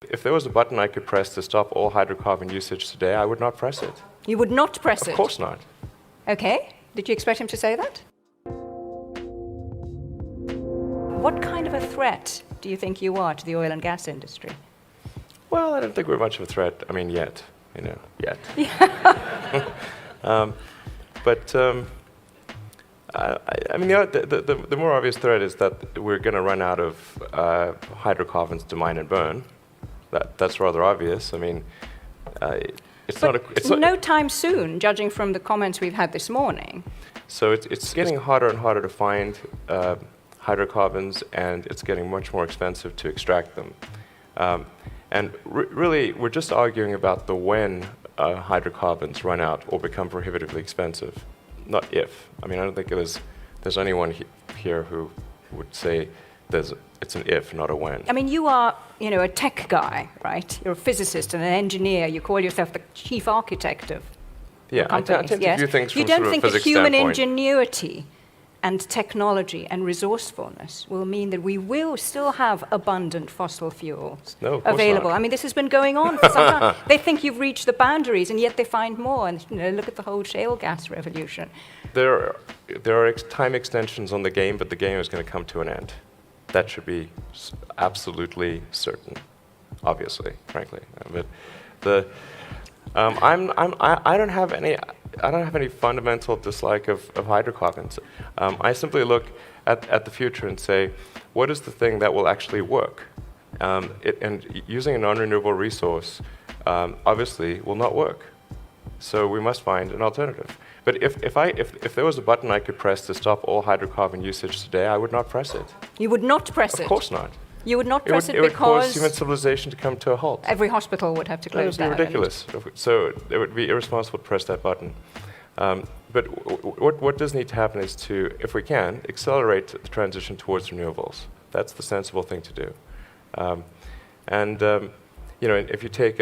If there was a button I could press to stop all hydrocarbon usage today, I would not press it. You would not press it? Of course not. Okay. Did you expect him to say that? What kind of a threat do you think you are to the oil and gas industry? Well, I don't think we're much of a threat. I mean, yet. Yet. I mean, the more obvious threat is that we're going to run out of hydrocarbons to mine and burn. That's rather obvious. I mean, it's but not. It's no time soon, judging from the comments we've had this morning. So it's getting harder and harder to find hydrocarbons, and it's getting much more expensive to extract them. And really, we're just arguing about the when hydrocarbons run out or become prohibitively expensive, not if. I mean, I don't think there's anyone here who would say it's an if, not a when. I mean, you are, a tech guy, right? You're a physicist and an engineer. You call yourself the chief architect of companies. I tend to view things from you don't sort of think a that physics human standpoint. ingenuity and technology and resourcefulness will mean that we will still have abundant fossil fuels available? Not. I mean, this has been going on for some time. They think you've reached the boundaries, and yet they find more. And look at the whole shale gas revolution. There are time extensions on the game, but the game is going to come to an end. That should be absolutely certain, obviously, frankly. But I don't have any fundamental dislike of hydrocarbons. I simply look at the future and say, what is the thing that will actually work? And using a non-renewable resource, obviously, will not work. So we must find an alternative. But if there was a button I could press to stop all hydrocarbon usage today, I would not press it. You would not press it? Of course not. You would not press it because... It would cause because human civilization to come to a halt. every hospital would have to close down. That would be ridiculous. So it would be irresponsible to press that button. But what does need to happen is to, if we can, accelerate the transition towards renewables. That's the sensible thing to do. If you take,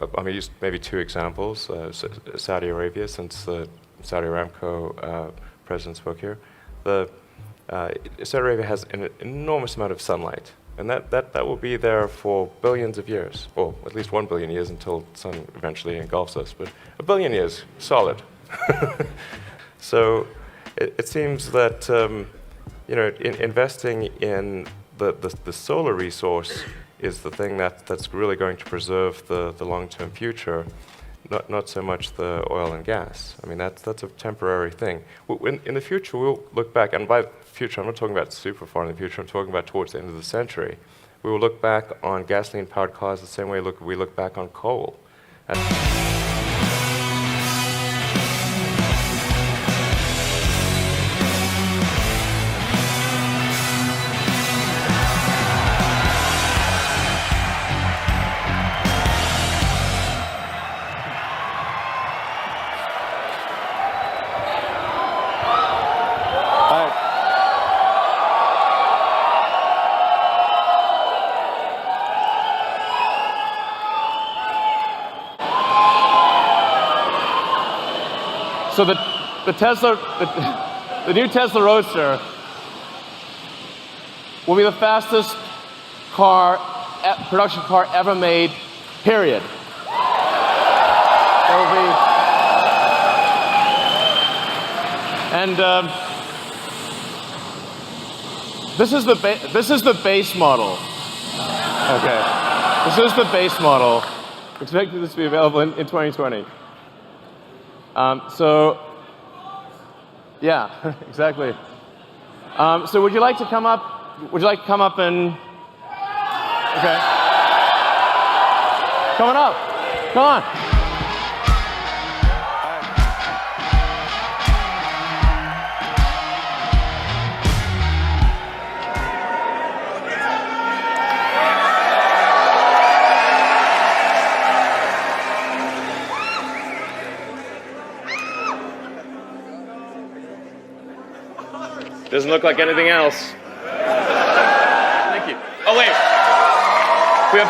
I'm going to use maybe two examples. Saudi Arabia, since the Saudi Aramco president spoke here. Saudi Arabia has an enormous amount of sunlight, and that will be there for billions of years, or at least 1 billion years until the sun eventually engulfs us, but 1 billion years, solid. So it seems that investing in the solar resource is the thing that's really going to preserve the long-term future, not so much the oil and gas. I mean, that's a temporary thing. In the future, we'll look back, and by future, I'm not talking about super far in the future, I'm talking about towards the end of the century. We will look back on gasoline-powered cars the same way we look back on coal. So the new Tesla Roadster will be the fastest production car ever made, period. There will be, and this is the base model. Okay, this is the base model. Expecting this to be available in 2020. Yeah, exactly. So would you like to come up? Would you like to come up and? Okay. Coming up. Come on. Doesn't look like anything else. Thank you. Oh, wait. We have,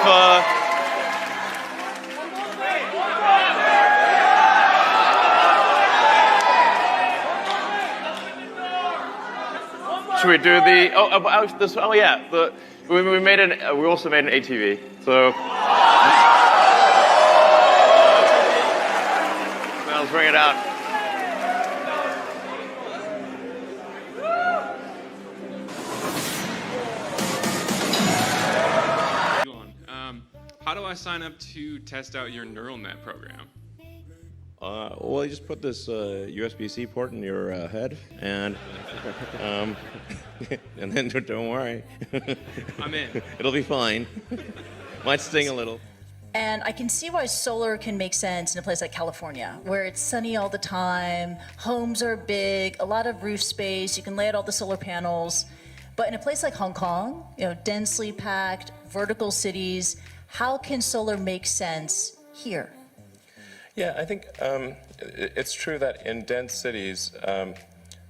should we do the, oh yeah, We also made an ATV. So now let's bring it out. How do I sign up to test out your neural net program? Well, you just put this USB-C port in your head, and and then don't worry, I'm in. it'll be fine. Might sting a little. And I can see why solar can make sense in a place like California, where it's sunny all the time, homes are big, a lot of roof space, you can lay out all the solar panels. But in a place like Hong Kong, densely packed, vertical cities, how can solar make sense here? Yeah, I think it's true that in dense cities,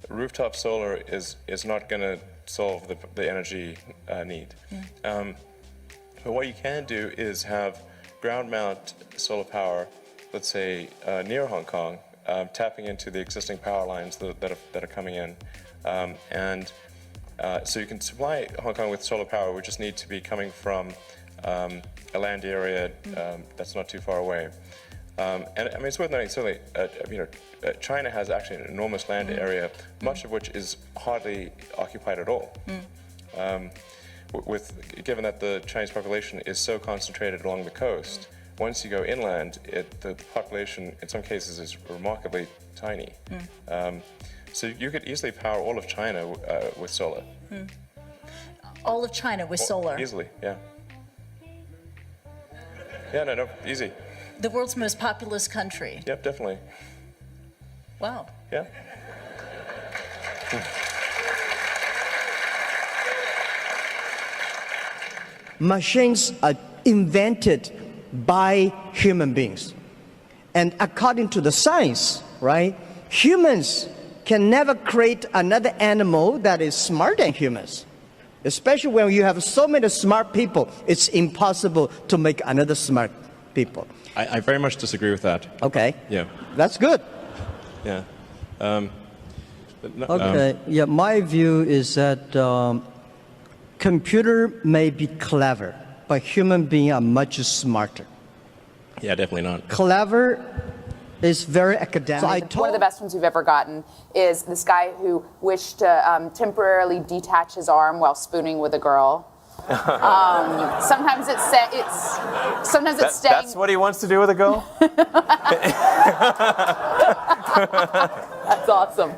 rooftop solar is not going to solve the energy need. But what you can do is have ground mount solar power, let's say near Hong Kong, tapping into the existing power lines that are coming in. So you can supply Hong Kong with solar power, we just need to be coming from a land area that's not too far away. And I mean, it's worth noting, certainly, China has actually an enormous land area, much of which is hardly occupied at all. Given that the Chinese population is so concentrated along the coast, once you go inland, the population in some cases is remarkably tiny. So you could easily power all of China with solar. All of China with solar? Easily, yeah. Yeah, no, easy. The world's most populous country? Yep, definitely. Wow. Yeah. Machines are invented by human beings. And according to the science, right, humans can never create another animal that is smarter than humans. Especially when you have so many smart people, it's impossible to make another smart people. I very much disagree with that. Okay. Yeah. That's good. Yeah. Okay. Yeah, my view is that computer may be clever, but human beings are much smarter. Yeah, definitely not. Clever is very academic. So One of the best ones we've ever gotten is this guy who wished to temporarily detach his arm while spooning with a girl. Sometimes it's staying. That's what he wants to do with a girl? That's awesome.